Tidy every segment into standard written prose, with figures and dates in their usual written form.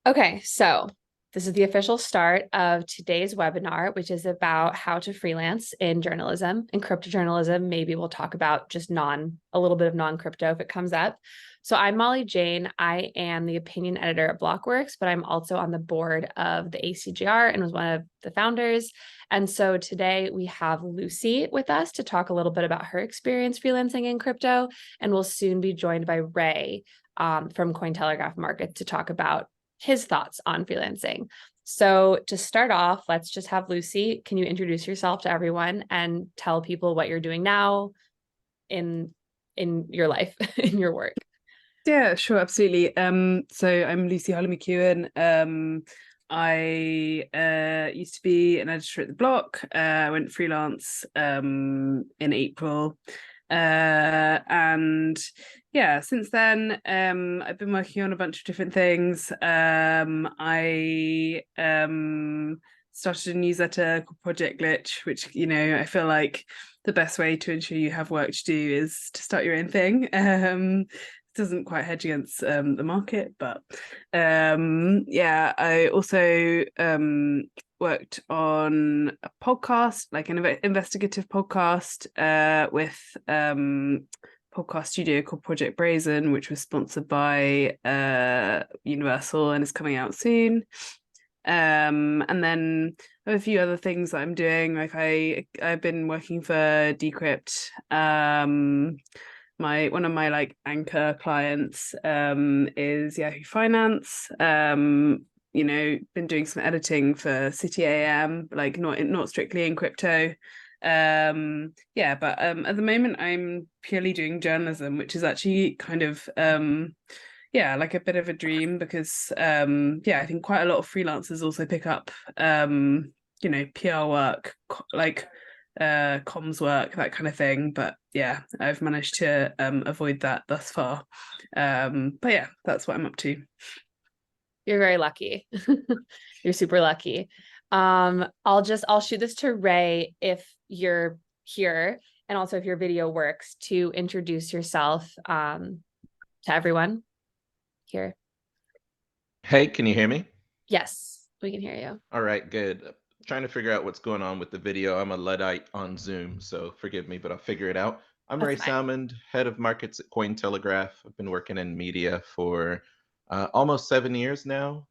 Okay, so this is the official start of today's webinar, which is about how to freelance in journalism and crypto journalism. Maybe we'll talk about just a little bit of non-crypto if it comes up. So I'm Molly Jane. I am the opinion editor at Blockworks, but I'm also on the board of the ACJR and was one of the founders. And so today we have Lucy with us to talk a little bit about her experience freelancing in crypto, and we'll soon be joined by Ray from Cointelegraph Markets to talk about his thoughts on freelancing. So to start off, let's just have Lucy. Can you introduce yourself to everyone and tell people what you're doing now in your life, in your work? Yeah, sure, absolutely. So I'm Lucy McEwen. I used to be an editor at the Block. I went freelance in April. And yeah, since then, I've been working on a bunch of different things. I started a newsletter called Project Glitch, which, I feel like the best way to ensure you have work to do is to start your own thing. Doesn't quite hedge against the market, but yeah, I also worked on a podcast, like an investigative podcast with podcast studio called Project Brazen, which was sponsored by Universal and is coming out soon. And then I have a few other things that I'm doing. Like I've been working for Decrypt. One of my like anchor clients is Yahoo Finance. Been doing some editing for City AM, like not strictly in crypto. Yeah, but at the moment I'm purely doing journalism, which is actually kind of yeah, like a bit of a dream because yeah, I think quite a lot of freelancers also pick up PR work, like comms work, that kind of thing. But yeah, I've managed to avoid that thus far. But yeah, that's what I'm up to. You're very lucky. You're super lucky. I'll shoot this to Ray if you're here, and also if your video works, to introduce yourself to everyone here. Hey, can you hear me? Yes, we can hear you. All right, good. Trying to figure out what's going on with the video. I'm a Luddite on Zoom, so forgive me, but I'll figure it out. I'm Ray That's fine. Salmond, head of markets at Cointelegraph. I've been working in media for almost 7 years now.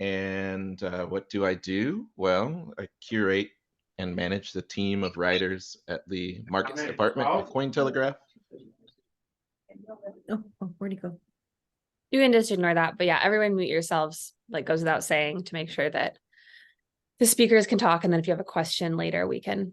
And what do I do? Well, I curate and manage the team of writers at the markets department at Cointelegraph. Oh, where'd he go? You can just ignore that. But yeah, everyone mute yourselves, like goes without saying, to make sure that the speakers can talk. And then if you have a question later, we can,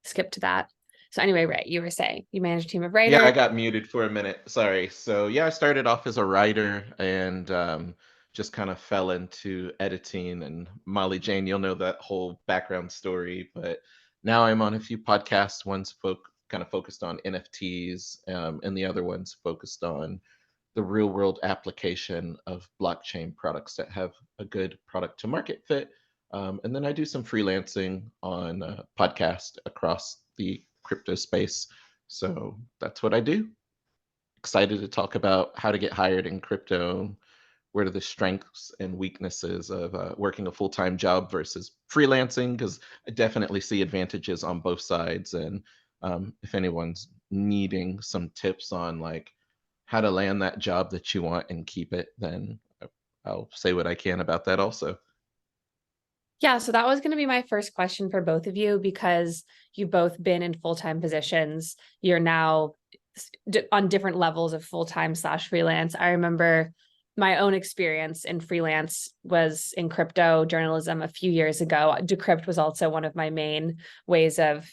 skip to that. So anyway, Ray, you were saying you manage a team of writers. Yeah, I got muted for a minute. Sorry. So yeah, I started off as a writer and just kind of fell into editing. And Molly Jane, you'll know that whole background story. But now I'm on a few podcasts. One's kind of focused on NFTs, and the other one's focused on the real world application of blockchain products that have a good product to market fit. And then I do some freelancing on a podcast across the crypto space. So that's what I do. Excited to talk about how to get hired in crypto. What are the strengths and weaknesses of working a full-time job versus freelancing? Because I definitely see advantages on both sides. And if anyone's needing some tips on like how to land that job that you want and keep it, then I'll say what I can about that also. Yeah, so that was going to be my first question for both of you, because you've both been in full-time positions. You're now on different levels of full-time / freelance. I remember my own experience in freelance was in crypto journalism a few years ago. Decrypt was also one of my main ways of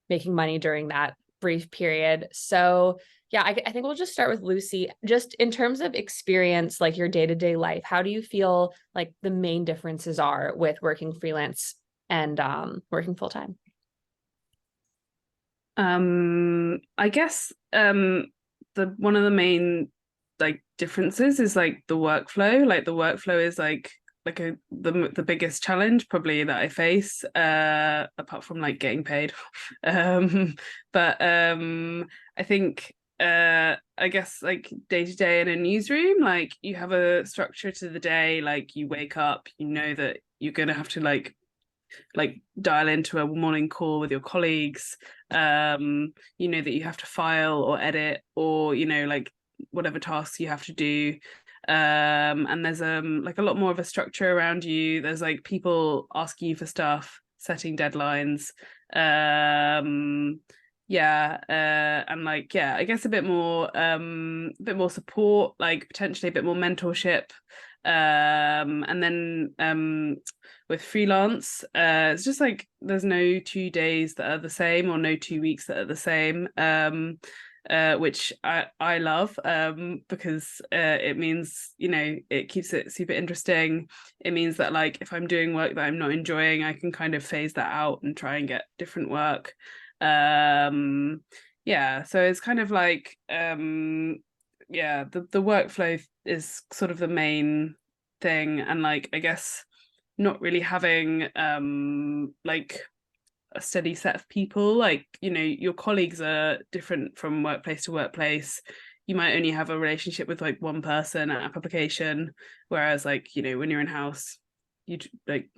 making money during that brief period. So yeah, I think we'll just start with Lucy. Just in terms of experience, like your day-to-day life, how do you feel like the main differences are with working freelance and working full-time? I guess the one of the main like differences is like the workflow. Like the workflow is like the biggest challenge probably that I face, apart from like getting paid. But I think I guess like day to day in a newsroom, like you have a structure to the day, like you wake up, you know that you're gonna have to like dial into a morning call with your colleagues. You know that you have to file or edit, or you know, like whatever tasks you have to do. And there's like a lot more of a structure around you. There's like people asking you for stuff, setting deadlines. Yeah, and like yeah, I guess a bit more support, like potentially a bit more mentorship. And then with freelance, it's just like there's no 2 days that are the same, or no 2 weeks that are the same. Which I love, because it means, you know, it keeps it super interesting. It means that like if I'm doing work that I'm not enjoying, I can kind of phase that out and try and get different work. Yeah, so it's kind of like yeah, the workflow is sort of the main thing, and like I guess not really having like a steady set of people. Like, you know, your colleagues are different from workplace to workplace. You might only have a relationship with like one person at a publication, whereas like, you know, when you're in house, you like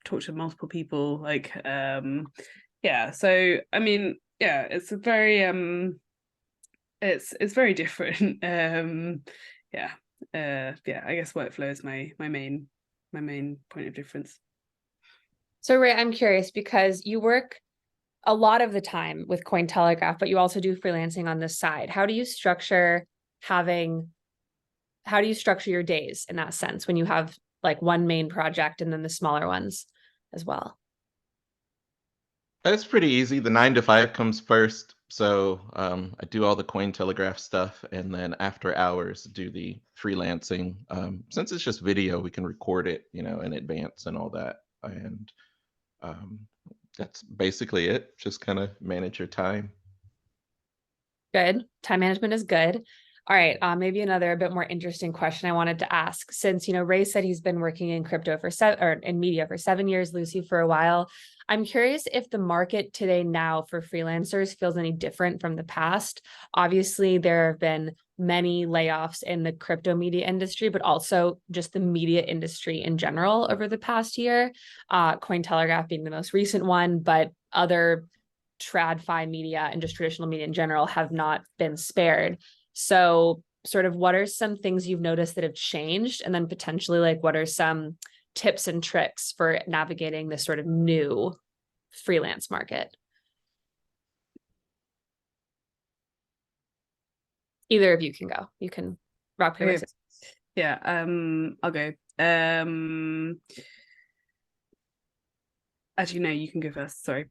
talk to multiple people. Like yeah, so I mean, yeah, it's a very it's very different. Yeah. Yeah, I guess workflow is my main point of difference. So Ray, I'm curious because you work a lot of the time with Cointelegraph, but you also do freelancing on the side. Having how do you structure your days in that sense when you have like one main project and then the smaller ones as well? That's pretty easy. The 9 to 5 comes first. So I do all the Cointelegraph stuff, and then after hours do the freelancing. Since it's just video, we can record it, you know, in advance and all that. And um, that's basically it. Just kind of manage your time. Good. Time management is good. All right. Maybe another a bit more interesting question I wanted to ask, since, you know, Ray said he's been working in crypto for in media for 7 years, Lucy for a while. I'm curious if the market today now for freelancers feels any different from the past. Obviously, there have been many layoffs in the crypto media industry, but also just the media industry in general over the past year. Cointelegraph being the most recent one, but other tradfi media and just traditional media in general have not been spared. So sort of what are some things you've noticed that have changed? And then potentially like what are some tips and tricks for navigating this sort of new freelance market? Either of you can go. You can rock, paper, scissors. Yeah, I'll go. Actually, no, you can go first. Sorry.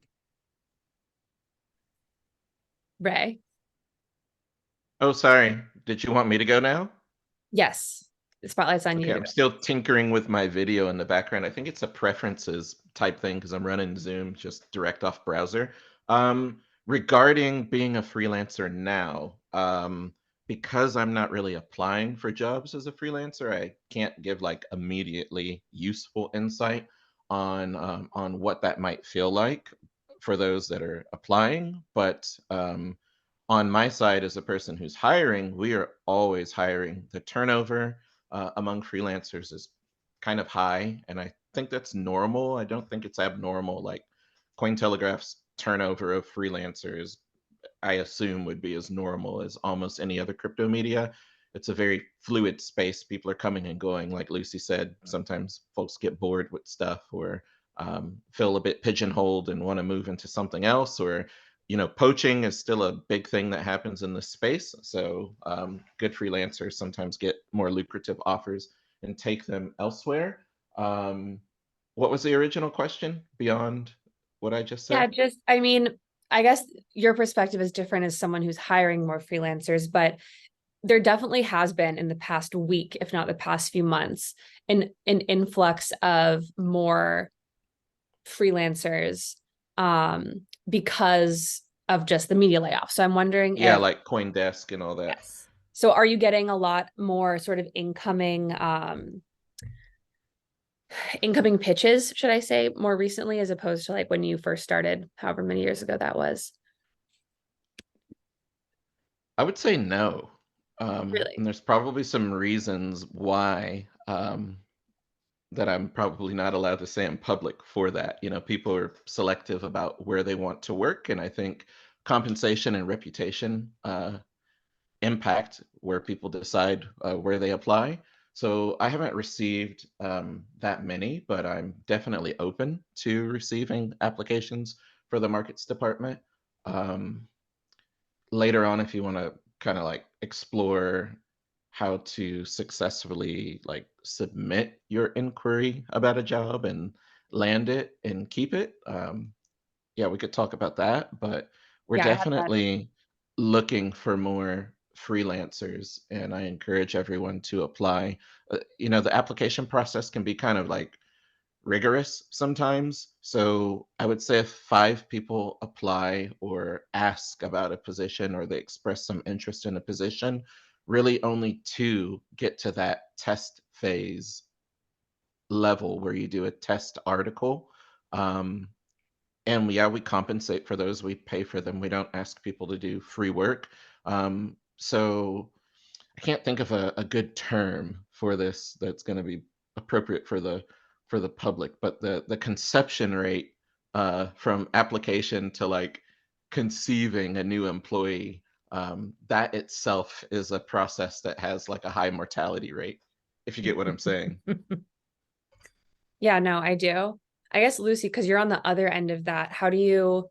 Ray. Oh, sorry. Did you want me to go now? Yes. The spotlight's on Okay, you. I'm still tinkering with my video in the background. I think it's a preferences type thing because I'm running Zoom just direct off browser. Regarding being a freelancer now, because I'm not really applying for jobs as a freelancer, I can't give like immediately useful insight on what that might feel like for those that are applying. But on my side, as a person who's hiring, we are always hiring. The turnover among freelancers is kind of high, and I think that's normal. I don't think it's abnormal. Like Cointelegraph's turnover of freelancers, I assume, would be as normal as almost any other crypto media. It's a very fluid space. People are coming and going. Like Lucy said, sometimes folks get bored with stuff, or feel a bit pigeonholed and want to move into something else, or you know, poaching is still a big thing that happens in this space. So good freelancers sometimes get more lucrative offers and take them elsewhere. What was the original question beyond what I just Yeah, said? I mean, I guess your perspective is different as someone who's hiring more freelancers, but there definitely has been in the past week, if not the past few months, an influx of more freelancers because of just the media layoff. So I'm wondering Yeah, if, like CoinDesk and all that. yes. So are you getting a lot more sort of incoming pitches, should I say, more recently, as opposed to like when you first started, however many years ago that was? I would say no. Really? And there's probably some reasons why that I'm probably not allowed to say in public for that. You know, people are selective about where they want to work, and I think compensation and reputation impact where people decide where they apply. So I haven't received that many, but I'm definitely open to receiving applications for the markets department. Um, Later on, if you want to kind of like explore how to successfully like submit your inquiry about a job and land it and keep it, yeah, we could talk about that. But we're Yeah, I have that. definitely looking for more freelancers, and I encourage everyone to apply. You know, the application process can be kind of like rigorous sometimes. So I would say if 5 people apply or ask about a position or they express some interest in a position, really only 2 get to that test phase level where you do a test article. Um, and yeah, we compensate for those. We pay for them. We don't ask people to do free work. So I can't think of a good term for this that's going to be appropriate for the public, but the conception rate from application to like conceiving a new employee, that itself is a process that has like a high mortality rate, if you get what I'm saying. Yeah, no, I do. I guess Lucy, because you're on the other end of that, how do you,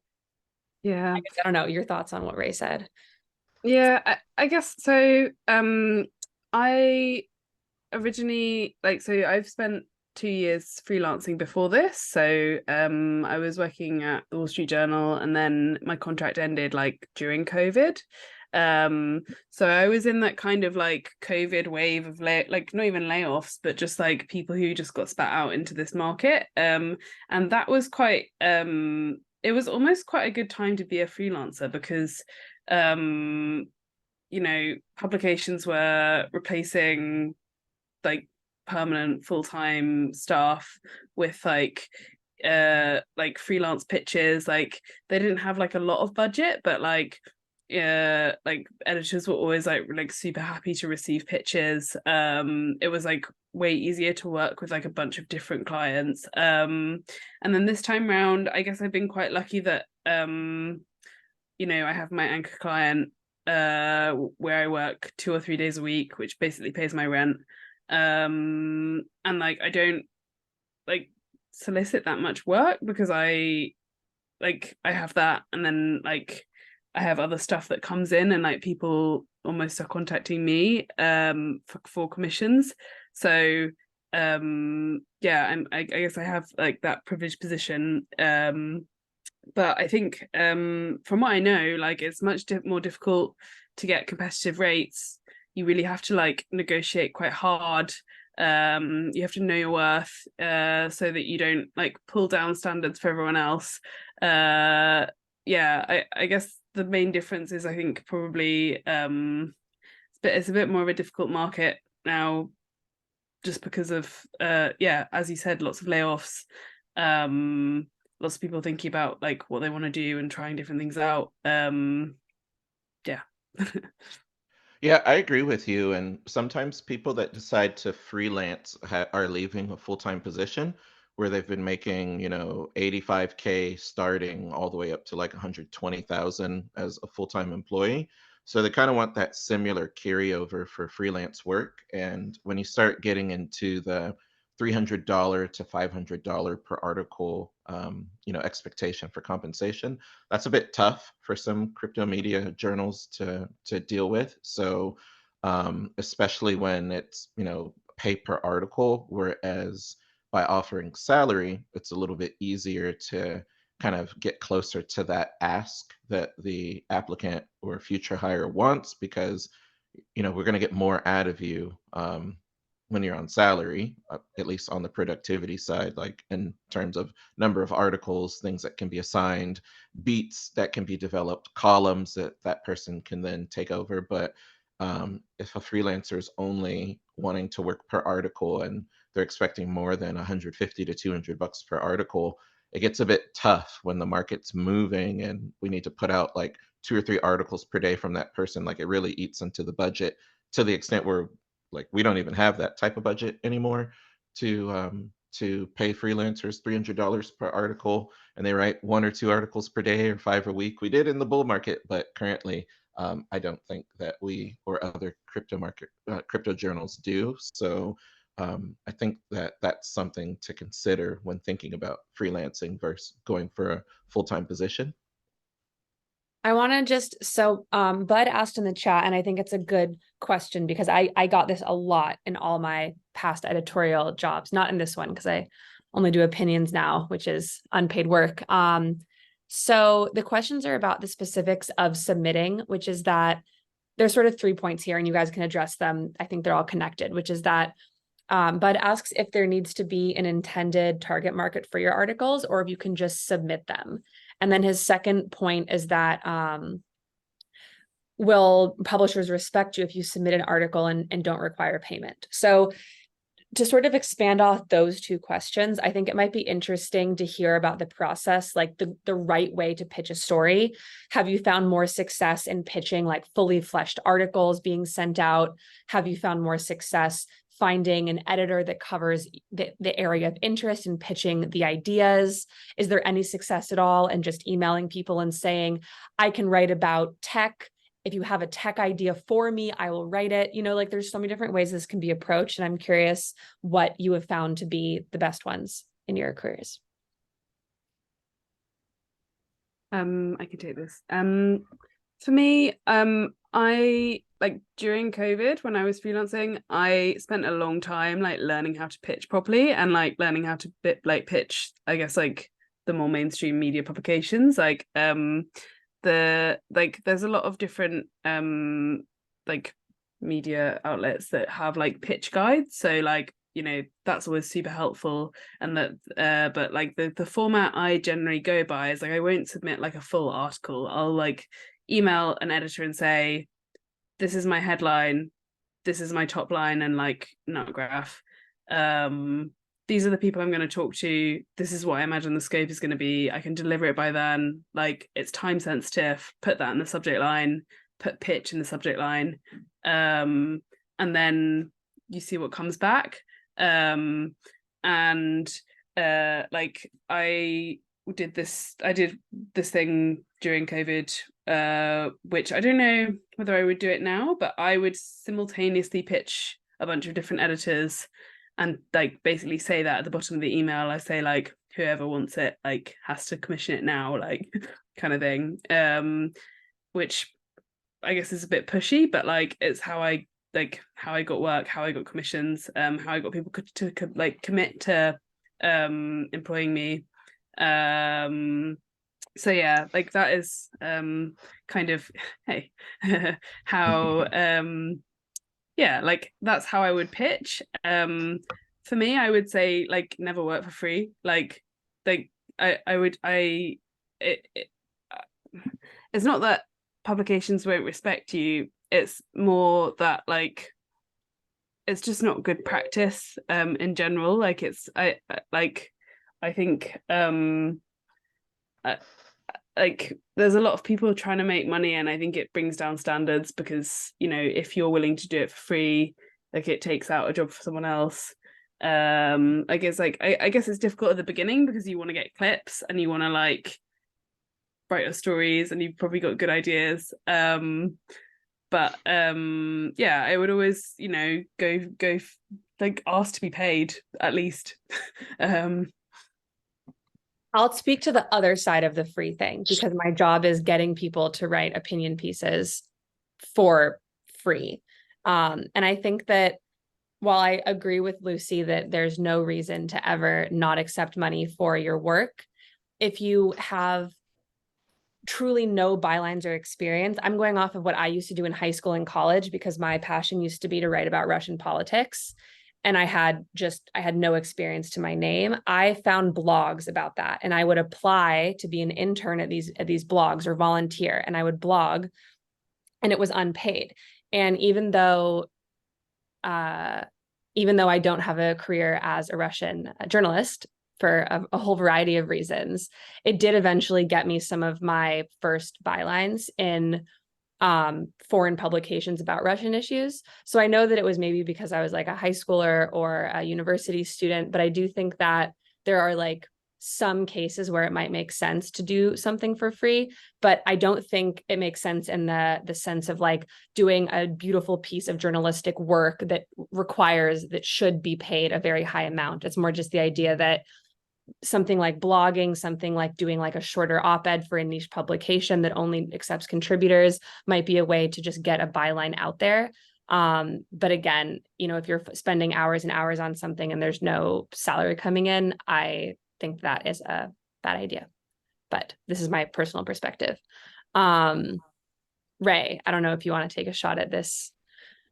Yeah. I guess, I don't know, your thoughts on what Ray said? Yeah, I guess so. I originally so I've spent 2 years freelancing before this. So I was working at the Wall Street Journal, and then my contract ended like during COVID. So I was in that kind of like COVID wave of like not even layoffs, but just like people who just got spat out into this market. And that was quite it was almost quite a good time to be a freelancer because um publications were replacing like permanent full-time staff with like freelance pitches. Like they didn't have like a lot of budget, but like editors were always like super happy to receive pitches. It was like way easier to work with like a bunch of different clients. And then this time round, I guess I've been quite lucky that I have my anchor client where I work 2 or 3 days a week, which basically pays my rent. And like I don't like solicit that much work because I have that, and then like I have other stuff that comes in, and like people almost are contacting me for commissions. So yeah, I guess I have like that privileged position. But I think from what I know, like it's much more difficult to get competitive rates. You really have to like negotiate quite hard. You have to know your worth so that you don't like pull down standards for everyone else. Yeah, I guess the main difference is I think probably it's a bit more of a difficult market now just because of yeah, as you said, lots of layoffs. Lots of people thinking about like what they want to do and trying different things out. Yeah. Yeah, I agree with you. And sometimes people that decide to freelance are leaving a full-time position where they've been making, 85K starting all the way up to like 120,000 as a full-time employee. So they kind of want that similar carryover for freelance work. And when you start getting into the $300 to $500 per article, expectation for compensation, that's a bit tough for some crypto media journals to deal with. So especially when it's pay per article, whereas by offering salary, it's a little bit easier to kind of get closer to that ask that the applicant or future hire wants, because we're going to get more out of you when you're on salary, at least on the productivity side, like in terms of number of articles, things that can be assigned, beats that can be developed, columns that that person can then take over. But if a freelancer is only wanting to work per article and they're expecting more than 150 to 200 bucks per article, it gets a bit tough when the market's moving and we need to put out like 2 or 3 articles per day from that person, like it really eats into the budget to the extent where like we don't even have that type of budget anymore to pay freelancers $300 per article, and they write 1 or 2 articles per day or 5 a week. We did in the bull market, but currently I don't think that we or other crypto journals do. So I think that that's something to consider when thinking about freelancing versus going for a full-time position. I want to Bud asked in the chat, and I think it's a good question because I got this a lot in all my past editorial jobs, not in this one because I only do opinions now, which is unpaid work. So the questions are about the specifics of submitting, which is that there's sort of 3 points here, and you guys can address them. I think they're all connected, which is that Bud asks if there needs to be an intended target market for your articles or if you can just submit them. And then his second point is that will publishers respect you if you submit an article and don't require payment? So to sort of expand off those 2 questions, I think it might be interesting to hear about the process, like the right way to pitch a story. Have you found more success in pitching like fully fleshed articles being sent out? Have you found more success finding an editor that covers the area of interest and pitching the ideas? Is there any success at all in just emailing people and saying, I can write about tech. If you have a tech idea for me, I will write it. You know, like there's so many different ways this can be approached. And I'm curious what you have found to be the best ones in your careers. I can take this. For me, I like during COVID when I was freelancing, I spent a long time like learning how to pitch properly and like learning how to pitch, I guess, like the more mainstream media publications. Like there's a lot of different like media outlets that have like pitch guides, so like, you know, that's always super helpful. And that but like the format I generally go by is like I won't submit like a full article. I'll like email an editor and say, this is my headline, this is my top line and like nut graph, these are the people I'm going to talk to, this is what I imagine the scope is going to be, I can deliver it by then, like it's time sensitive, put that in the subject line, put pitch in the subject line, and then you see what comes back. Like I did this thing during COVID, which I don't know whether I would do it now, but I would simultaneously pitch a bunch of different editors and like basically say that at the bottom of the email. I say like, whoever wants it like has to commission it now, like kind of thing, which I guess is a bit pushy, but like it's how I got work, how I got commissions, how I got people to like commit to employing me. So yeah, like that is kind of hey how yeah, like that's how I would pitch. For me, I would say like never work for free. Like it's not that publications won't respect you, it's more that like it's just not good practice in general. Like it's I think like there's a lot of people trying to make money, and I think it brings down standards because, you know, if you're willing to do it for free, like it takes out a job for someone else. I guess like I guess it's difficult at the beginning because you want to get clips and you want to like write your stories and you've probably got good ideas. But yeah, I would always, you know, go like ask to be paid at least. I'll speak to the other side of the free thing because my job is getting people to write opinion pieces for free. And I think that while I agree with Lucy that there's no reason to ever not accept money for your work, if you have truly no bylines or experience, I'm going off of what I used to do in high school and college because my passion used to be to write about Russian politics. And I had no experience to my name. I found blogs about that, and I would apply to be an intern at these blogs or volunteer, and I would blog, and it was unpaid. And even though I don't have a career as a Russian journalist, for a whole variety of reasons. It did eventually get me some of my first bylines in foreign publications about Russian issues. So I know that it was maybe because I was like a high schooler or a university student, but I do think that there are like some cases where it might make sense to do something for free, but I don't think it makes sense in the sense of like doing a beautiful piece of journalistic work that should be paid a very high amount. It's more just the idea that something like blogging, something like doing like a shorter op-ed for a niche publication that only accepts contributors might be a way to just get a byline out there. But again, if you're spending hours and hours on something and there's no salary coming in, I think that is a bad idea. But this is my personal perspective. Ray, I don't know if you want to take a shot at this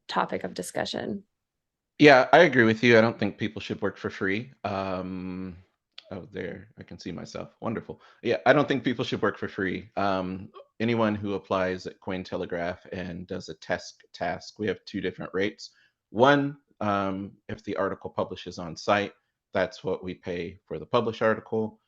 topic of discussion. Yeah, I agree with you. I don't think people should work for free. Oh, there, I can see myself. Wonderful. Yeah, I don't think people should work for free. Anyone who applies at Cointelegraph and does a task, we have two different rates. One, if the article publishes on site, that's what we pay for the published article.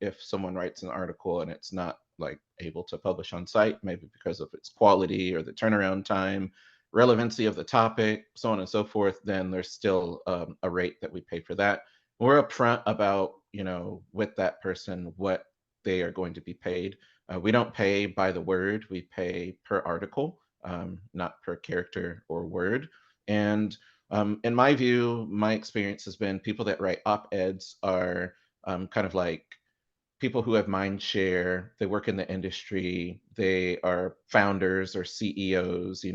If someone writes an article and it's not like able to publish on site, maybe because of its quality or the turnaround time, relevancy of the topic, so on and so forth, then there's still a rate that we pay for that. We're upfront about, with that person, what they are going to be paid. We don't pay by the word, we pay per article, not per character or word. And in my view, my experience has been people that write op-eds are kind of like people who have mind share, they work in the industry, they are founders or CEOs,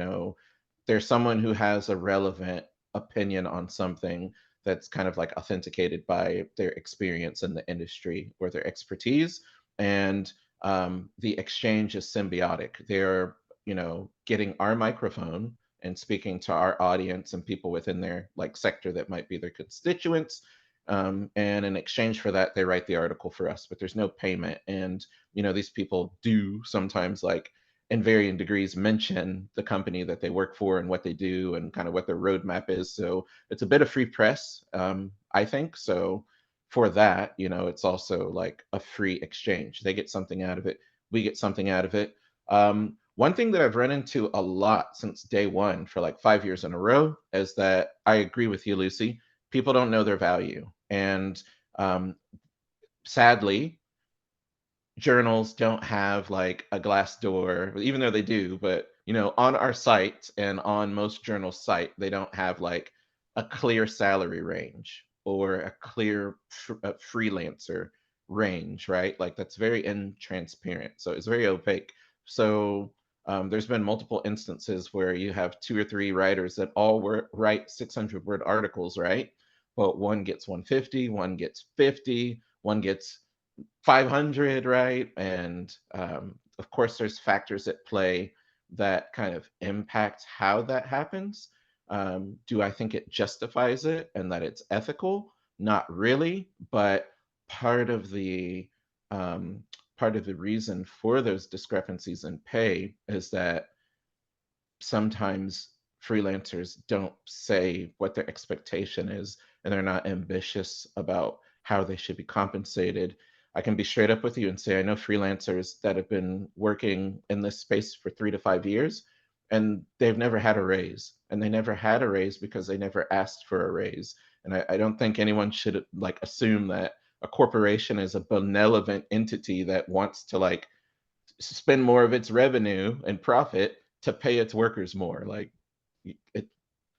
there's someone who has a relevant opinion on something that's kind of like authenticated by their experience in the industry or their expertise. And the exchange is symbiotic. They're, getting our microphone and speaking to our audience and people within their like sector that might be their constituents. And in exchange for that, they write the article for us, but there's no payment. And, these people do sometimes like in varying degrees mention the company that they work for and what they do and kind of what their roadmap is. So it's a bit of free press, I think. So for that, it's also like a free exchange. They get something out of it. We get something out of it. One thing that I've run into a lot since day one for like 5 years in a row is that I agree with you, Lucy. People don't know their value. And sadly, journals don't have like a glass door, even though they do, but on our site and on most journals' site, they don't have like a clear salary range or a clear freelancer range, right? Like that's very intransparent. So it's very opaque. So there's been multiple instances where you have 2 or 3 writers that all write 600-word articles, right? But one gets 150, one gets 50, one gets 500, right? And of course, there's factors at play that kind of impact how that happens. Do I think it justifies it and that it's ethical? Not really, but part of the reason for those discrepancies in pay is that sometimes freelancers don't say what their expectation is and they're not ambitious about how they should be compensated. I can be straight up with you and say I know freelancers that have been working in this space for 3 to 5 years and they've never had a raise. And they never had a raise because they never asked for a raise. And I don't think anyone should like assume that a corporation is a benevolent entity that wants to like spend more of its revenue and profit to pay its workers more. Like,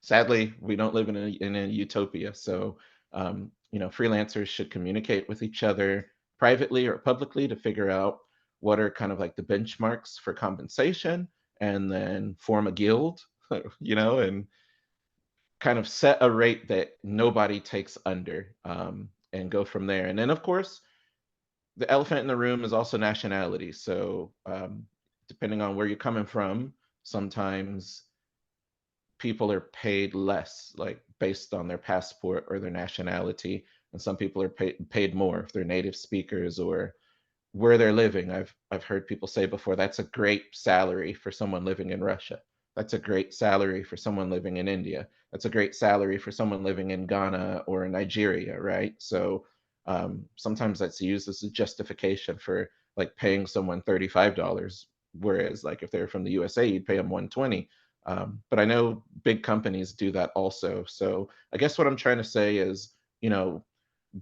sadly, we don't live in a utopia. So, freelancers should communicate with each other privately or publicly to figure out what are kind of like the benchmarks for compensation, and then form a guild, and kind of set a rate that nobody takes under, and go from there. And then, of course, the elephant in the room is also nationality. So depending on where you're coming from, sometimes people are paid less, like based on their passport or their nationality, and some people are paid more if they're native speakers or where they're living. I've heard people say before, that's a great salary for someone living in Russia. That's a great salary for someone living in India. That's a great salary for someone living in Ghana or in Nigeria, right? So sometimes that's used as a justification for like paying someone $35, whereas like if they're from the USA, you'd pay them $120. But I know big companies do that also. So I guess what I'm trying to say is, you know,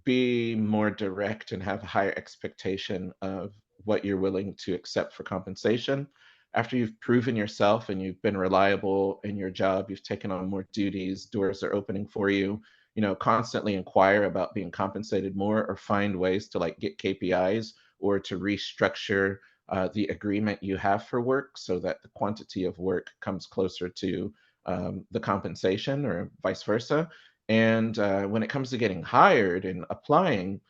be more direct and have a higher expectation of what you're willing to accept for compensation. After you've proven yourself and you've been reliable in your job, you've taken on more duties, doors are opening for you, you know, constantly inquire about being compensated more or find ways to like get KPIs or to restructure the agreement you have for work so that the quantity of work comes closer to the compensation or vice versa. And when it comes to getting hired and applying,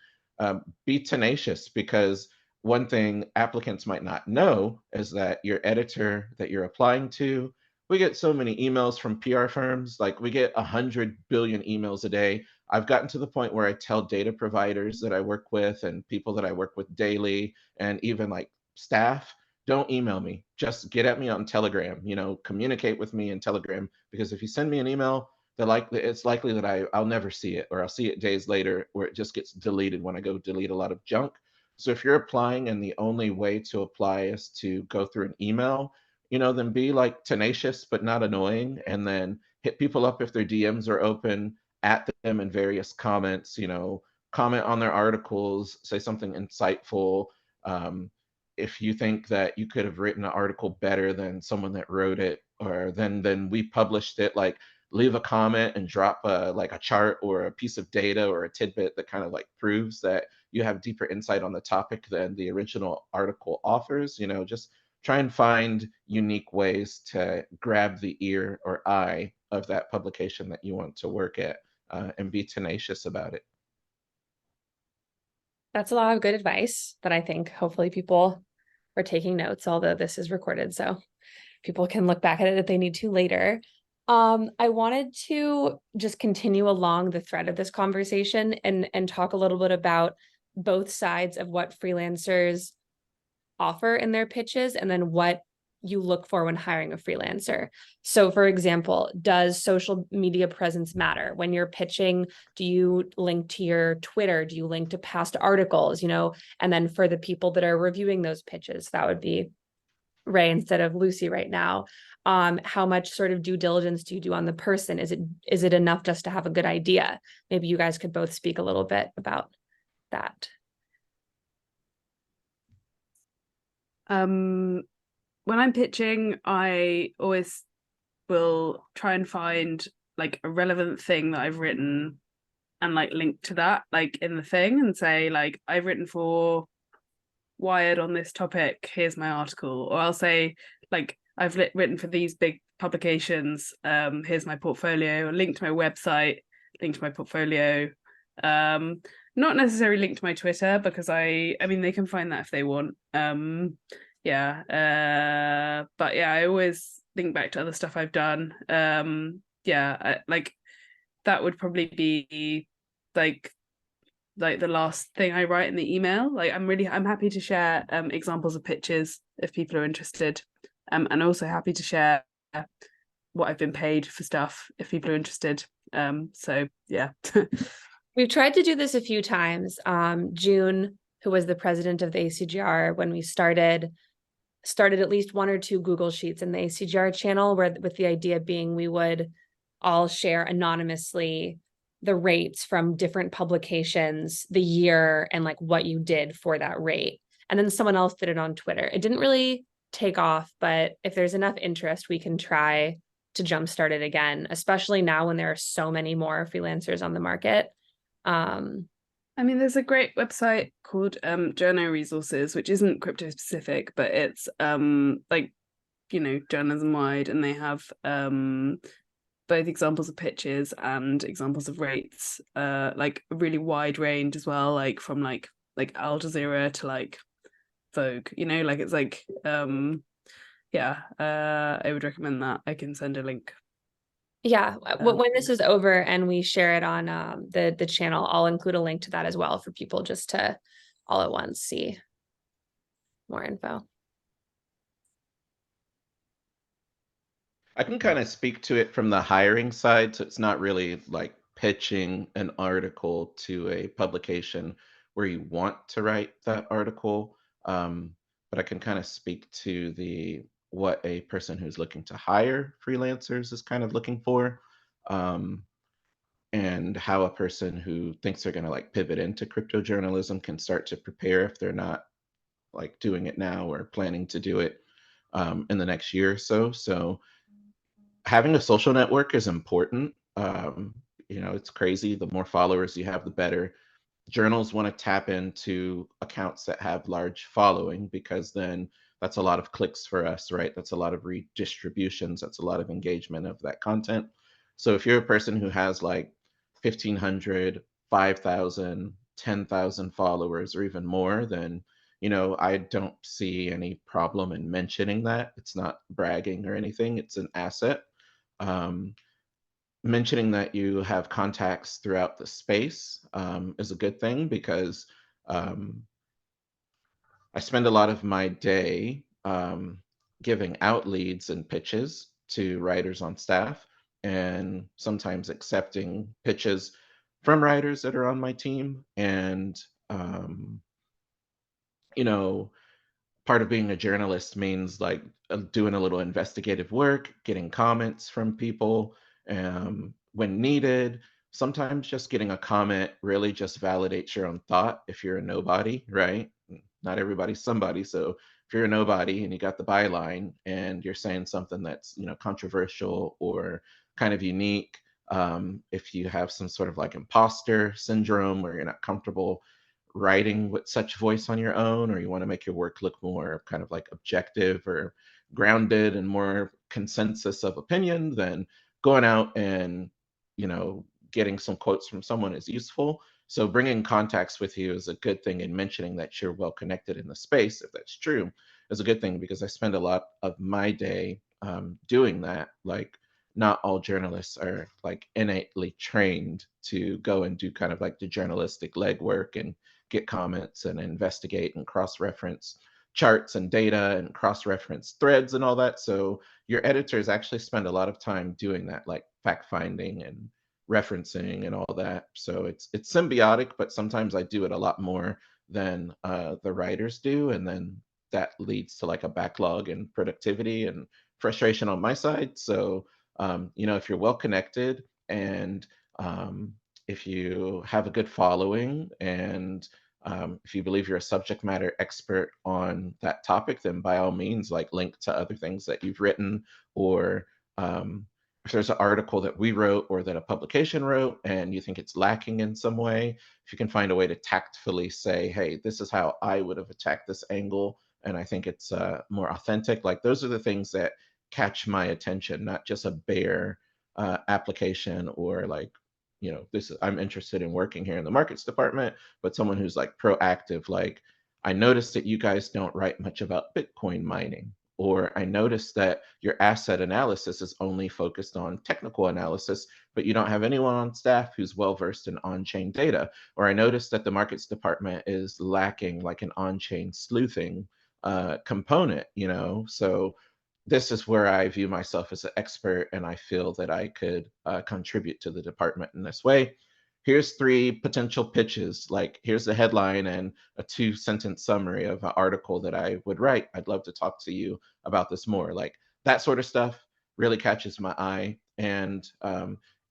be tenacious, because one thing applicants might not know is that your editor that you're applying to, we get so many emails from PR firms, like we get 100 billion emails a day. I've gotten to the point where I tell data providers that I work with and people that I work with daily and even like staff, don't email me. Just get at me on Telegram, you know, communicate with me in Telegram, because if you send me an email, it's likely that I'll never see it, or I'll see it days later, or it just gets deleted when I go delete a lot of junk. So if you're applying and the only way to apply is to go through an email, you know, then be like tenacious but not annoying, and then hit people up if their DMs are open, at them in various comments, you know, comment on their articles, say something insightful. Um, if you think that you could have written an article better than someone that wrote it, or then we published it, like leave a comment and drop like a chart or a piece of data or a tidbit that kind of like proves that you have deeper insight on the topic than the original article offers. You know, just try and find unique ways to grab the ear or eye of that publication that you want to work at, and be tenacious about it. That's a lot of good advice that I think hopefully people are taking notes, although this is recorded, so people can look back at it if they need to later. I wanted to just continue along the thread of this conversation and talk a little bit about both sides of what freelancers offer in their pitches and then what you look for when hiring a freelancer. So for example, does social media presence matter? When you're pitching, do you link to your Twitter? Do you link to past articles, you know? And then for the people that are reviewing those pitches, that would be Ray instead of Lucy right now. How much sort of due diligence do you do on the person? Is it enough just to have a good idea? Maybe you guys could both speak a little bit about that. When I'm pitching, I always will try and find like a relevant thing that I've written and like link to that like in the thing and say like I've written for Wired on this topic, here's my article. Or I'll say like I've written for these big publications, here's my portfolio, or link to my website, link to my portfolio. Not necessarily link to my Twitter, because I mean they can find that if they want. Yeah, but yeah, I always link back to other stuff I've done. Yeah, like that would probably be like the last thing I write in the email. Like I'm happy to share examples of pitches if people are interested, and also happy to share what I've been paid for stuff if people are interested. So yeah. We've tried to do this a few times. June, who was the president of the ACJR when we started at least one or two Google Sheets in the ACJR channel, where with the idea being we would all share anonymously the rates from different publications, the year, and like what you did for that rate. And then someone else did it on Twitter. It didn't really take off, but if there's enough interest, we can try to jumpstart it again, especially now when there are so many more freelancers on the market. I mean, there's a great website called Journo Resources, which isn't crypto specific, but it's like, you know, journalism wide, and they have both examples of pitches and examples of rates, like a really wide range as well, like from like Al Jazeera to like Vogue, you know, like it's like yeah, I would recommend that. I can send a link. Yeah, when this is over and we share it on the channel, I'll include a link to that as well for people just to all at once see more info. I can kind of speak to it from the hiring side, so it's not really like pitching an article to a publication where you want to write that article. But I can kind of speak to the what a person who's looking to hire freelancers is kind of looking for. Um, and how a person who thinks they're going to like pivot into crypto journalism can start to prepare if they're not like doing it now or planning to do it in the next year or so. So having a social network is important. It's crazy. The more followers you have, the better. Journals want to tap into accounts that have large following because then that's a lot of clicks for us, right? That's a lot of redistributions. That's a lot of engagement of that content. So if you're a person who has like 1,500, 5,000, 10,000 followers or even more, then I don't see any problem in mentioning that. It's not bragging or anything. It's an asset. Um, Mentioning that you have contacts throughout the space is a good thing because um, I spend a lot of my day giving out leads and pitches to writers on staff and sometimes accepting pitches from writers that are on my team. And, um, you know, part of being a journalist means like doing a little investigative work, getting comments from people when needed. Sometimes just getting a comment really just validates your own thought if you're a nobody, right? Not everybody's somebody. So if you're a nobody and you got the byline and you're saying something that's, controversial or kind of unique, if you have some sort of like imposter syndrome where you're not comfortable writing with such voice on your own, or you want to make your work look more kind of like objective or grounded and more consensus of opinion, then going out and, getting some quotes from someone is useful. So bringing contacts with you is a good thing, and mentioning that you're well connected in the space, if that's true, is a good thing because I spend a lot of my day doing that. Like, not all journalists are like innately trained to go and do kind of like the journalistic legwork and get comments and investigate and cross-reference charts and data and cross-reference threads and all that. So your editors actually spend a lot of time doing that, like fact finding and referencing and all that. So it's symbiotic, but sometimes I do it a lot more than the writers do, and then that leads to like a backlog in productivity and frustration on my side. So if you're well connected and um, if you have a good following and if you believe you're a subject matter expert on that topic, then by all means, like link to other things that you've written, or if there's an article that we wrote or that a publication wrote and you think it's lacking in some way, if you can find a way to tactfully say, hey, this is how I would have attacked this angle, and I think it's more authentic. Like, those are the things that catch my attention, not just a bare application or like, this is, I'm interested in working here in the markets department, but someone who's like proactive. Like, I noticed that you guys don't write much about Bitcoin mining, or I noticed that your asset analysis is only focused on technical analysis, but you don't have anyone on staff who's well versed in on-chain data. Or I noticed that the markets department is lacking like an on-chain sleuthing component. So this is where I view myself as an expert, and I feel that I could contribute to the department in this way. Here's 3 potential pitches. Like, here's the headline and a 2-sentence summary of an article that I would write. I'd love to talk to you about this more. Like, that sort of stuff really catches my eye. And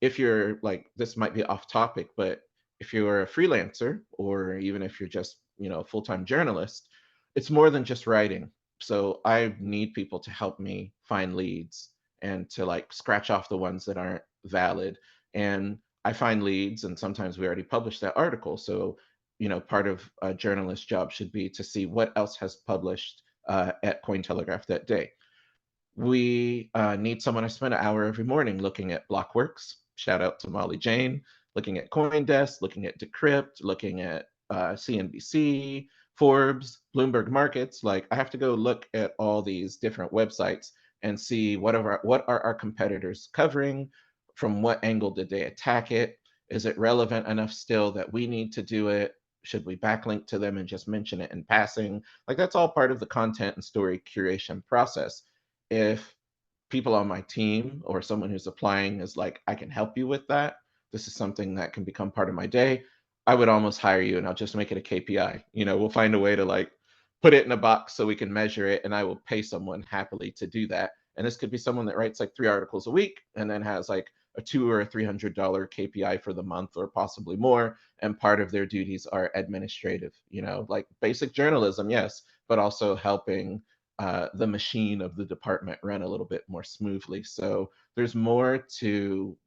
if you're like, this might be off topic, but if you're a freelancer, or even if you're just, a full-time journalist, it's more than just writing. So I need people to help me find leads and to like scratch off the ones that aren't valid. And I find leads, and sometimes we already published that article. So, part of a journalist's job should be to see what else has published at Cointelegraph that day. We need someone to spend an hour every morning looking at Blockworks. Shout out to Molly Jane. Looking at CoinDesk, looking at Decrypt, looking at CNBC, Forbes, Bloomberg Markets. Like, I have to go look at all these different websites and see what are our competitors covering, from what angle did they attack it, is it relevant enough still that we need to do it, should we backlink to them and just mention it in passing. Like, that's all part of the content and story curation process. If people on my team or someone who's applying is like, I can help you with that, this is something that can become part of my day, I would almost hire you and I'll just make it a KPI. We'll find a way to like put it in a box so we can measure it, and I will pay someone happily to do that. And this could be someone that writes like 3 articles a week and then has like a $200 or $300 KPI for the month, or possibly more. And part of their duties are administrative, like basic journalism, yes, but also helping the machine of the department run a little bit more smoothly. So there's more to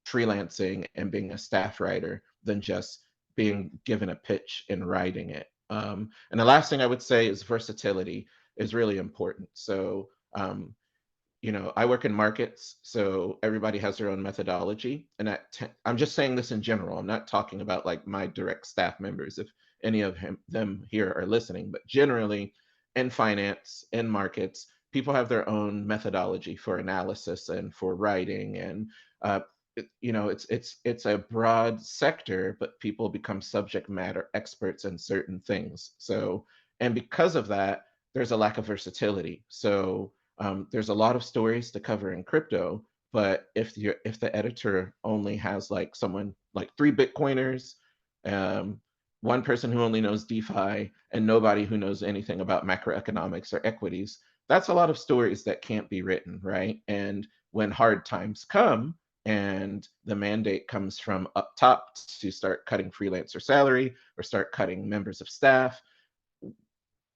freelancing and being a staff writer than just being given a pitch and writing it. And the last thing I would say is versatility is really important. So I work in markets, so everybody has their own methodology. And I'm just saying this in general. I'm not talking about like my direct staff members, if any of them here are listening, but generally in finance, in markets, people have their own methodology for analysis and for writing. And it's a broad sector, but people become subject matter experts in certain things. So, and because of that, there's a lack of versatility. So there's a lot of stories to cover in crypto, but if the editor only has like someone like 3 Bitcoiners, one person who only knows DeFi, and nobody who knows anything about macroeconomics or equities, that's a lot of stories that can't be written, right? And when hard times come and the mandate comes from up top to start cutting freelancer salary or start cutting members of staff,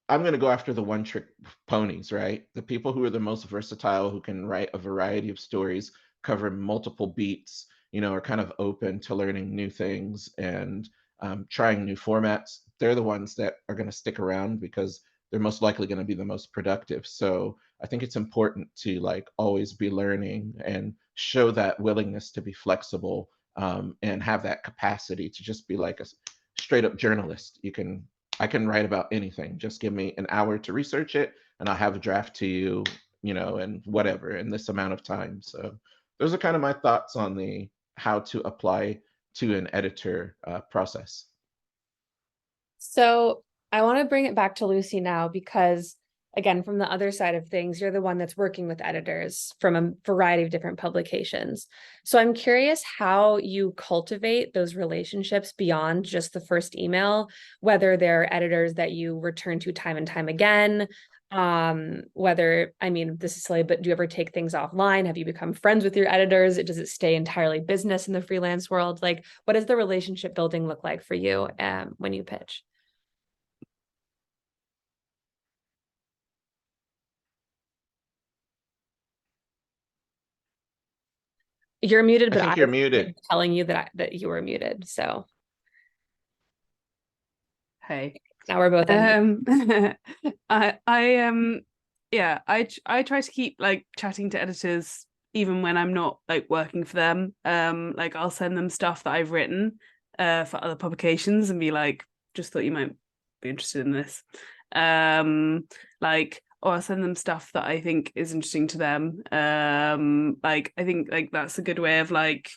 I'm going to go after the one trick ponies, right? The people who are the most versatile, who can write a variety of stories, cover multiple beats, are kind of open to learning new things and trying new formats. They're the ones that are going to stick around because they're most likely going to be the most productive. So I think it's important to like always be learning and show that willingness to be flexible, and have that capacity to just be like a straight up journalist. I can write about anything. Just give me an hour to research it and I'll have a draft to you, and whatever in this amount of time. So those are kind of my thoughts on the how to apply to an editor process. So I want to bring it back to Lucy now, because again, from the other side of things, you're the one that's working with editors from a variety of different publications. So I'm curious how you cultivate those relationships beyond just the first email, whether they're editors that you return to time and time again, whether, I mean, this is silly, but do you ever take things offline? Have you become friends with your editors? Does it stay entirely business in the freelance world? Like, what does the relationship building look like for you when you pitch? You're muted, I but think I you're was muted. telling you that you were muted. So Hey. now we're both in. I try to keep like chatting to editors even when I'm not like working for them. Like I'll send them stuff that I've written for other publications and be like, just thought you might be interested in this. Or I'll send them stuff that I think is interesting to them. Like I think like that's a good way of like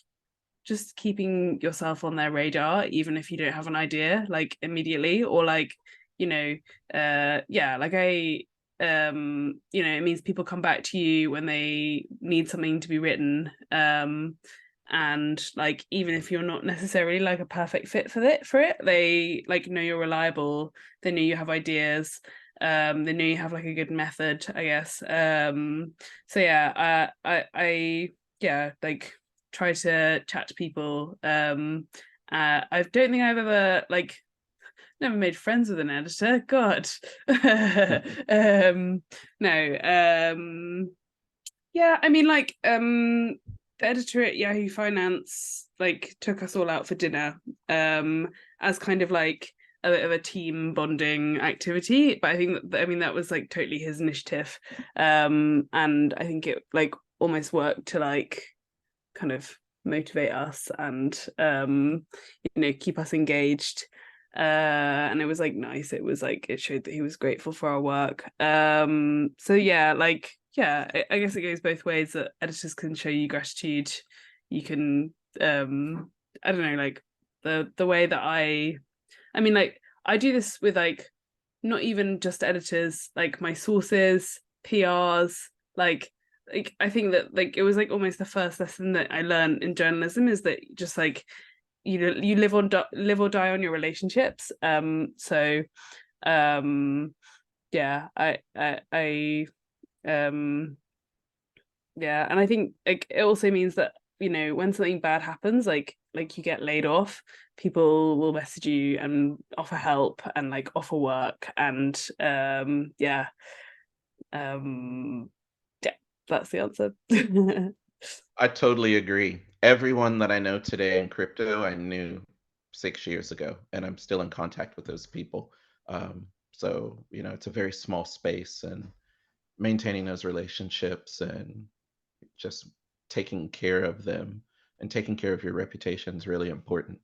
just keeping yourself on their radar, even if you don't have an idea like immediately, or like, like it means people come back to you when they need something to be written. And like even if you're not necessarily like a perfect fit for it, they like know you're reliable, they know you have ideas, they know you have like a good method, I guess. So yeah, I like try to chat to people. I don't think I've ever like never made friends with an editor. God. No. Yeah, I mean like the editor at Yahoo Finance like took us all out for dinner as kind of like a bit of a team bonding activity, but I think that was like totally his initiative, and I think it like almost worked to like kind of motivate us and keep us engaged, and it was like nice. It was like it showed that he was grateful for our work. So yeah, like I guess it goes both ways, that editors can show you gratitude. You can I don't know, like the way that I mean like I do this with like not even just editors, like my sources, PRs, like like I think that like it was like almost the first lesson that I learned in journalism is that just like you live or die on your relationships. So yeah, I yeah, and I think like it also means that when something bad happens, like you get laid off, people will message you and offer help and like offer work, and yeah, um yeah, that's the answer. I totally agree. Everyone that I know today in crypto, I knew 6 years ago, and I'm still in contact with those people. So, it's a very small space, and maintaining those relationships and just taking care of them and taking care of your reputation is really important.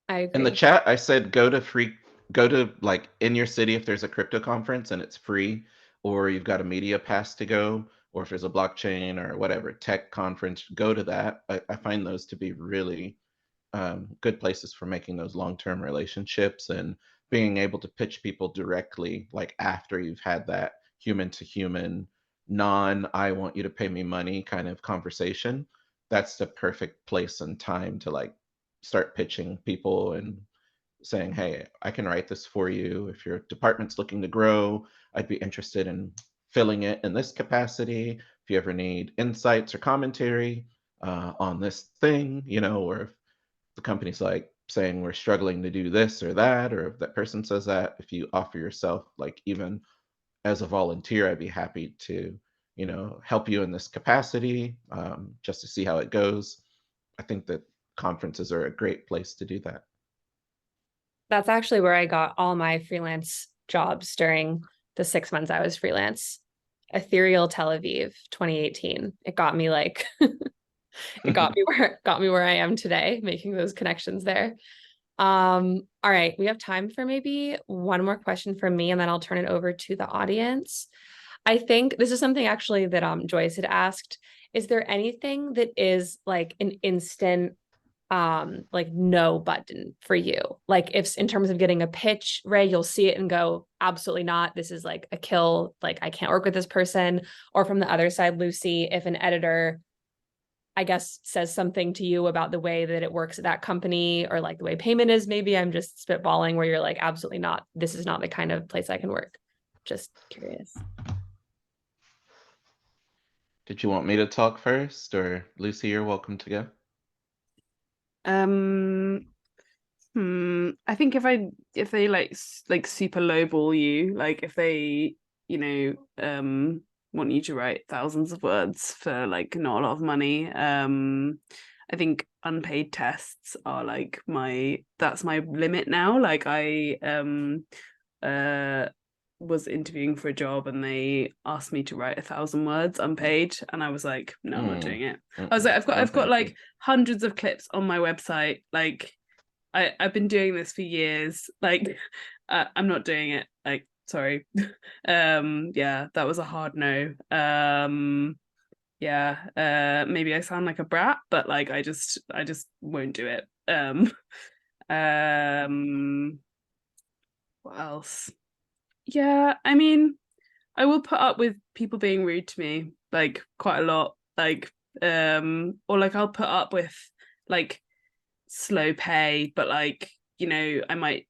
I In the agree. chat, I said go to like in your city if there's a crypto conference and it's free, or you've got a media pass to go, or if there's a blockchain or whatever tech conference, go to that. I find those to be really good places for making those long-term relationships and being able to pitch people directly, like after you've had that human to human, non I want you to pay me money kind of conversation. That's the perfect place and time to like start pitching people and saying, hey, I can write this for you. If your department's looking to grow, I'd be interested in filling it in this capacity. If you ever need insights or commentary on this thing, or if the company's like saying we're struggling to do this or that, or if that person says that, if you offer yourself, like even as a volunteer, I'd be happy to, help you in this capacity, just to see how it goes. I think that conferences are a great place to do that. That's actually where I got all my freelance jobs during the 6 months I was freelance. Ethereal Tel Aviv, 2018. It got me like it got me where I am today, making those connections there. All right, we have time for maybe one more question from me, and then I'll turn it over to the audience. I think this is something actually that Joyce had asked. Is there anything that is like an instant like no button for you? Like if in terms of getting a pitch, Ray, you'll see it and go, absolutely not. This is like a kill. Like I can't work with this person. Or from the other side, Lucy, if an editor, I guess, says something to you about the way that it works at that company or like the way payment is, maybe I'm just spitballing, where you're like, absolutely not. This is not the kind of place I can work. Just curious. Did you want me to talk first, or Lucy, you're welcome to go? I think if they like super lowball you, like if they want you to write thousands of words for like not a lot of money, I think unpaid tests are like that's my limit now. Like I was interviewing for a job and they asked me to write 1,000 words unpaid, and I was like, no, I'm not doing it. I was like, I've got like hundreds of clips on my website, like I've been doing this for years, like I'm not doing it, like sorry. Yeah, that was a hard no. Yeah, maybe I sound like a brat, but like I just won't do it. Um what else? Yeah, I mean, I will put up with people being rude to me, like quite a lot. Like, or like I'll put up with like slow pay, but like, I might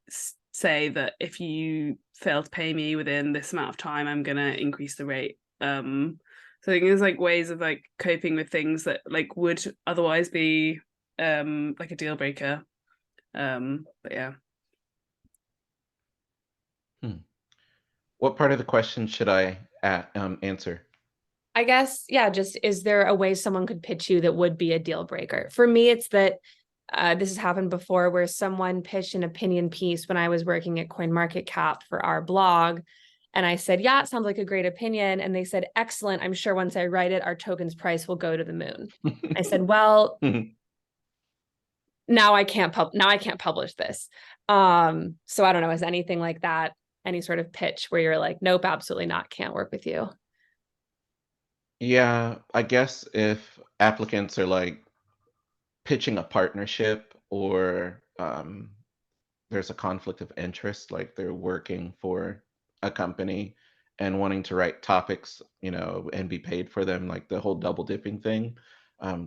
say that if you fail to pay me within this amount of time, I'm gonna increase the rate. So I think there's like ways of like coping with things that like would otherwise be like a deal breaker. But yeah. What part of the question should I answer? I guess, yeah, just is there a way someone could pitch you that would be a deal breaker? For me, it's that this has happened before where someone pitched an opinion piece when I was working at CoinMarketCap for our blog. And I said, yeah, it sounds like a great opinion. And they said, excellent. I'm sure once I write it, our token's price will go to the moon. I said, well, now I can't publish this. So I don't know, is anything like that, any sort of pitch where you're like, nope, absolutely not, can't work with you? Yeah, I guess if applicants are like pitching a partnership, or there's a conflict of interest, like they're working for a company and wanting to write topics, you know, and be paid for them, like the whole double dipping thing,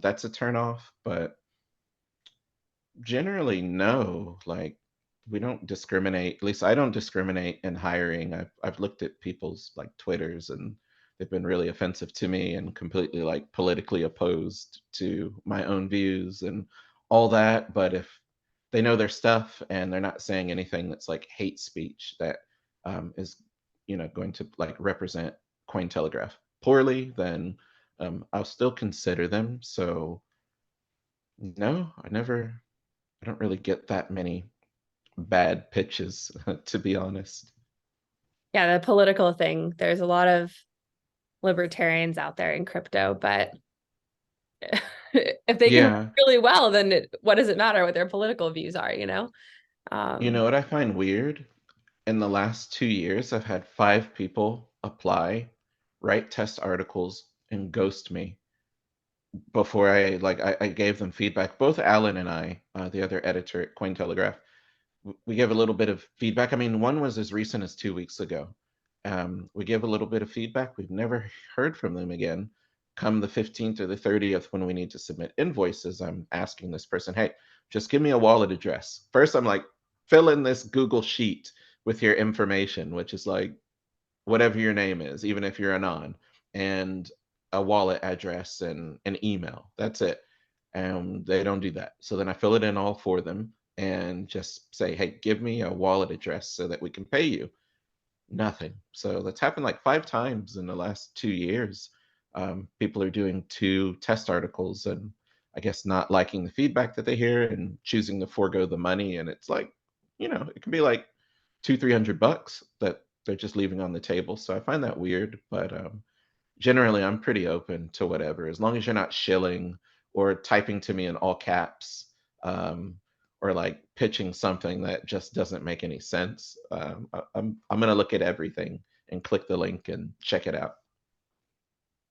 that's a turnoff. But generally, no. Like, we don't discriminate. At least I don't discriminate in hiring. I've looked at people's like Twitters, and they've been really offensive to me and completely like politically opposed to my own views and all that. But if they know their stuff and they're not saying anything that's like hate speech that is, you know, going to like represent Cointelegraph poorly, then I'll still consider them. So no, I don't really get that many bad pitches, to be honest. Yeah, the political thing. There's a lot of libertarians out there in crypto, but if they can do Yeah. really well, then what does it matter what their political views are, you know? You know what I find weird? In the last 2 years, I've had 5 people apply, write test articles, and ghost me before I gave them feedback. Both Alan and I, the other editor at Cointelegraph, we gave a little bit of feedback. I mean, one was as recent as 2 weeks ago. We gave a little bit of feedback. We've never heard from them again. Come the 15th or the 30th, when we need to submit invoices, I'm asking this person, hey, just give me a wallet address. First, I'm like, fill in this Google sheet with your information, which is like whatever your name is, even if you're anon, and a wallet address and an email. That's it. And they don't do that. So then I fill it in all for them and just say, hey, give me a wallet address so that we can pay you. Nothing. So that's happened like 5 times in the last 2 years. People are doing 2 test articles and I guess not liking the feedback that they hear and choosing to forego the money. And it's like, you know, it can be like $200-300 that they're just leaving on the table. So I find that weird, but generally I'm pretty open to whatever, as long as you're not shilling or typing to me in all caps, um, or like pitching something that just doesn't make any sense. I'm gonna look at everything and click the link and check it out.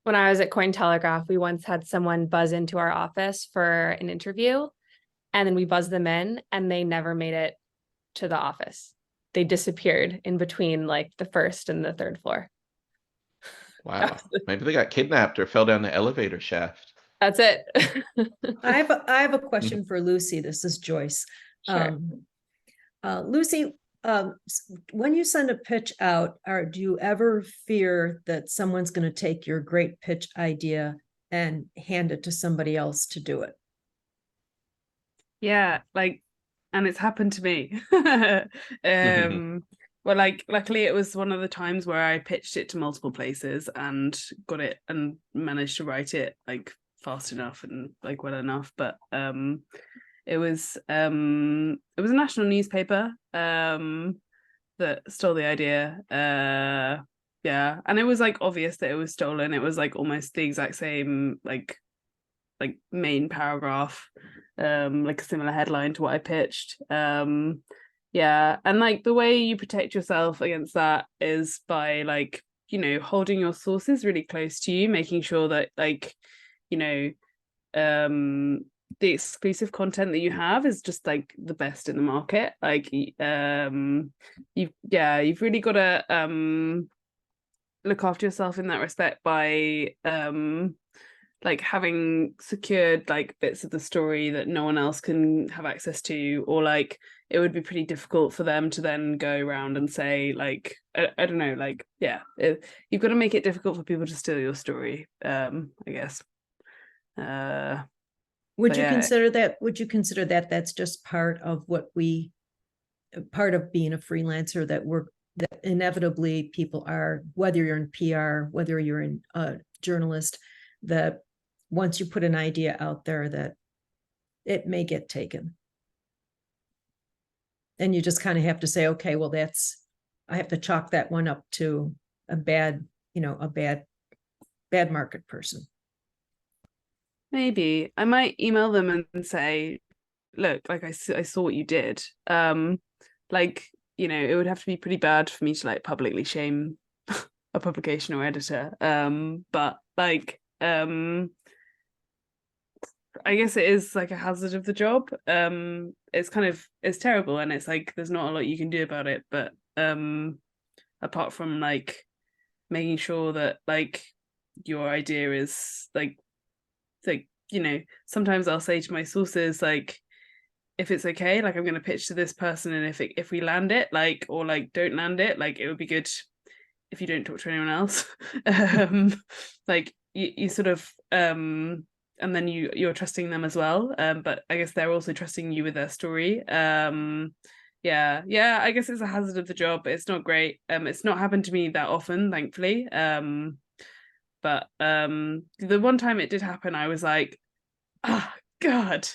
When I was at Cointelegraph, we once had someone buzz into our office for an interview, and then we buzzed them in, and they never made it to the office. They disappeared in between like the first and the third floor. Wow, maybe they got kidnapped or fell down the elevator shaft. That's it. I have a question for Lucy. This is Joyce. Sure. Lucy, when you send a pitch out, do you ever fear that someone's going to take your great pitch idea and hand it to somebody else to do it? Yeah, like, and it's happened to me. Well, like, luckily it was one of the times where I pitched it to multiple places and got it and managed to write it like fast enough and like well enough. But it was a national newspaper that stole the idea. Yeah, and it was like obvious that it was stolen. It was like almost the exact same like main paragraph, like a similar headline to what I pitched. Yeah, and like the way you protect yourself against that is by like, you know, holding your sources really close to you, making sure that like, you know, the exclusive content that you have is just like the best in the market. Like you've really got to look after yourself in that respect by like having secured like bits of the story that no one else can have access to, or like it would be pretty difficult for them to then go around and say like I don't know, like you've got to make it difficult for people to steal your story, I guess. Would you consider that that's just part of part of being a freelancer, that inevitably people are, whether you're in PR, whether you're in a journalist, that once you put an idea out there that it may get taken, and you just kind of have to say, okay, well, I have to chalk that one up to a bad market person. Maybe I might email them and say, look, like I saw what you did. Like, you know, it would have to be pretty bad for me to like publicly shame a publication or editor. But like, I guess it is like a hazard of the job. It's terrible, and it's like there's not a lot you can do about it. But apart from like making sure that like your idea is like you know, sometimes I'll say to my sources like, if it's okay, like I'm going to pitch to this person, and if we land it, like, or like don't land it, like it would be good if you don't talk to anyone else. Like you sort of and then you're trusting them as well, but I guess they're also trusting you with their story. Yeah, I guess it's a hazard of the job, but it's not great. It's not happened to me that often, thankfully. But the one time it did happen, I was like, oh God.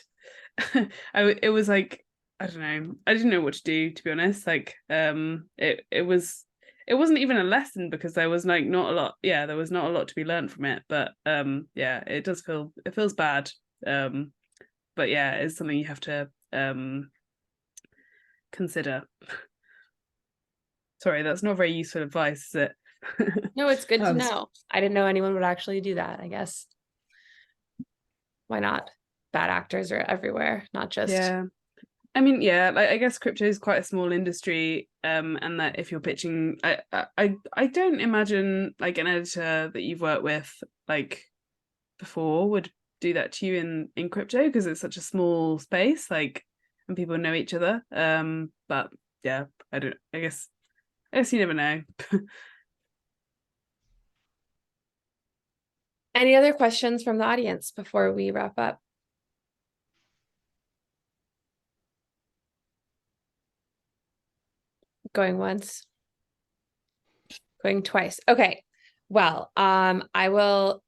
It was like, I don't know, I didn't know what to do, to be honest. Like it wasn't even a lesson, because there was like not a lot, there was not a lot to be learned from it, but it feels bad. But yeah, it's something you have to consider. Sorry, that's not very useful advice, is it? No, it's good Oh, to it's- know. I didn't know anyone would actually do that, I guess. Why not? Bad actors are everywhere, not just Yeah. I mean, yeah, like I guess crypto is quite a small industry, and that if you're pitching, I don't imagine like an editor that you've worked with like before would do that to you in crypto, because it's such a small space, like, and people know each other. But yeah, I guess you never know. Any other questions from the audience before we wrap up? Going once, going twice. Okay. Well, I will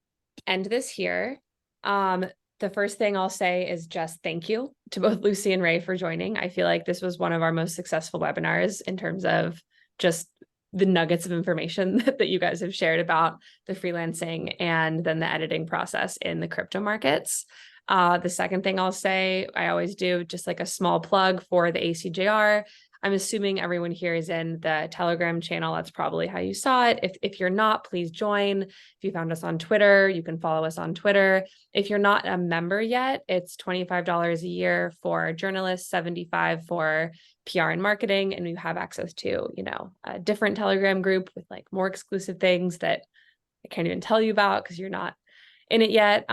end this here. The first thing I'll say is just thank you to both Lucy and Ray for joining. I feel like this was one of our most successful webinars in terms of just the nuggets of information that you guys have shared about the freelancing and then the editing process in the crypto markets. The second thing I'll say, I always do just like a small plug for the ACJR. I'm assuming everyone here is in the Telegram channel. That's probably how you saw it. If you're not, please join. If you found us on Twitter, you can follow us on Twitter. If you're not a member yet, it's $25 a year for journalists, $75 for PR and marketing, and you have access to, a different Telegram group with like more exclusive things that I can't even tell you about because you're not in it yet.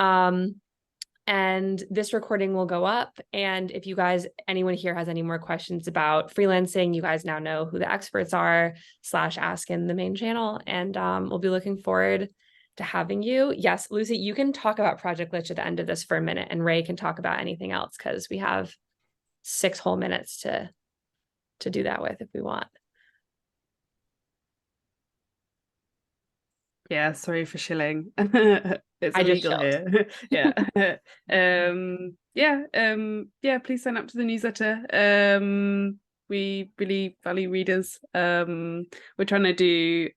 And this recording will go up. And if you guys, anyone here has any more questions about freelancing, you guys now know who the experts are / ask in the main channel. And we'll be looking forward to having you. Yes, Lucy, you can talk about Project Glitch at the end of this for a minute, and Ray can talk about anything else because we have 6 whole minutes to do that with if we want. Yeah, sorry for shilling. It's illegal here. Yeah. Please sign up to the newsletter. We really value readers. We're trying to do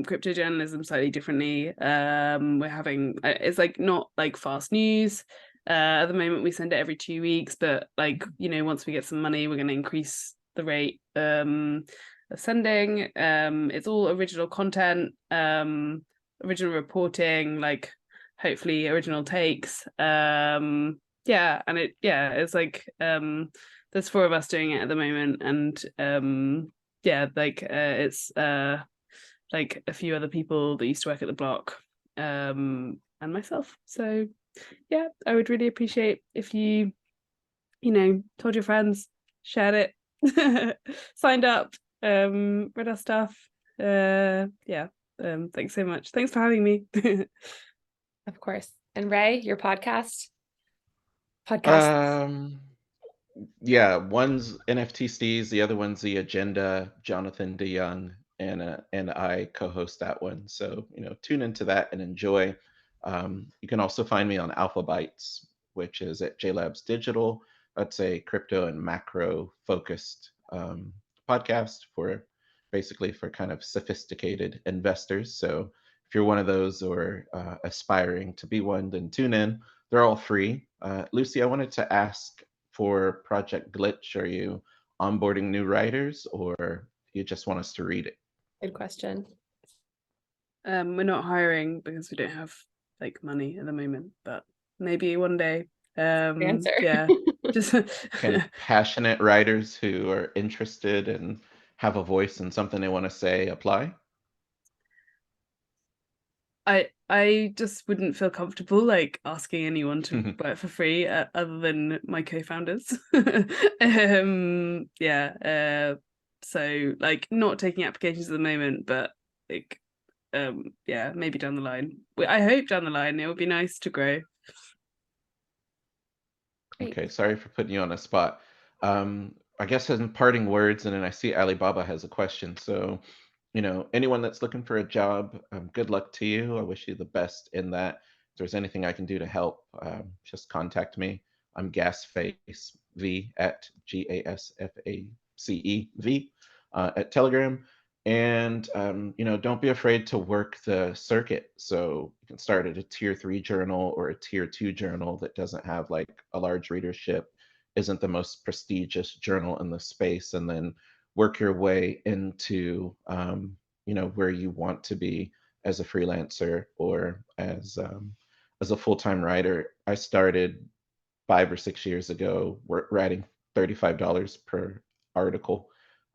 crypto journalism slightly differently. We're having it's like not like fast news. At the moment we send it every 2 weeks, but like, once we get some money, we're going to increase the rate of sending. It's all original content, original reporting, like hopefully original takes. And it's like there's 4 of us doing it at the moment, and it's like a few other people that used to work at the block, and myself. So yeah, I would really appreciate if you told your friends, shared it, signed up, read our stuff. Thanks so much. Thanks for having me. Of course. And Ray, your podcast? Yeah, one's NFT Steez, the other one's The Agenda. Jonathan DeYoung and I co-host that one. So, tune into that and enjoy. You can also find me on Alpha Bytes, which is at JLabs Digital. That's a crypto and macro focused podcast for kind of sophisticated investors. So if you're one of those or aspiring to be one, then tune in. They're all free. Lucy, I wanted to ask, for Project Glitch, are you onboarding new writers or you just want us to read it? Good question. We're not hiring because we don't have like money at the moment, but maybe one day. Answer. Yeah, just Can passionate writers who are interested and have a voice and something they want to say apply? I just wouldn't feel comfortable like asking anyone to work for free other than my co-founders. Yeah. So like not taking applications at the moment, but like yeah, maybe down the line. I hope down the line it would be nice to grow. Great. Okay, sorry for putting you on a spot. I guess in parting words, and then I see Alibaba has a question. So, anyone that's looking for a job, good luck to you. I wish you the best in that. If there's anything I can do to help, just contact me. I'm GasfaceV at GasFaceV at Telegram. And don't be afraid to work the circuit. So you can start at a tier 3 journal or a tier 2 journal that doesn't have like a large readership, isn't the most prestigious journal in the space, and then work your way into where you want to be as a freelancer or as a full-time writer. I started 5 or 6 years ago writing $35 per article.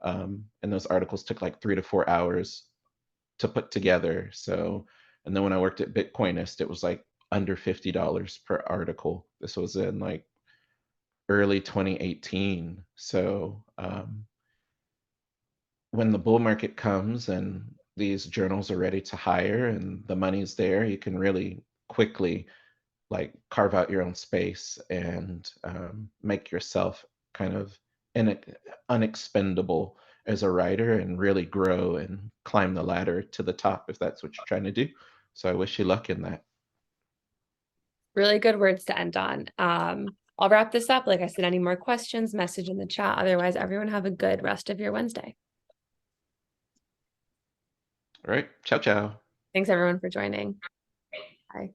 And those articles took like 3 to 4 hours to put together. So, and then when I worked at Bitcoinist, it was like under $50 per article. This was in like early 2018. So, when the bull market comes and these journals are ready to hire and the money's there, you can really quickly like carve out your own space and make yourself kind of unexpendable as a writer and really grow and climb the ladder to the top if that's what you're trying to do. So I wish you luck in that. Really good words to end on. I'll wrap this up. Like I said, any more questions, message in the chat. Otherwise, everyone have a good rest of your Wednesday. All right. Ciao, ciao. Thanks everyone for joining. Bye.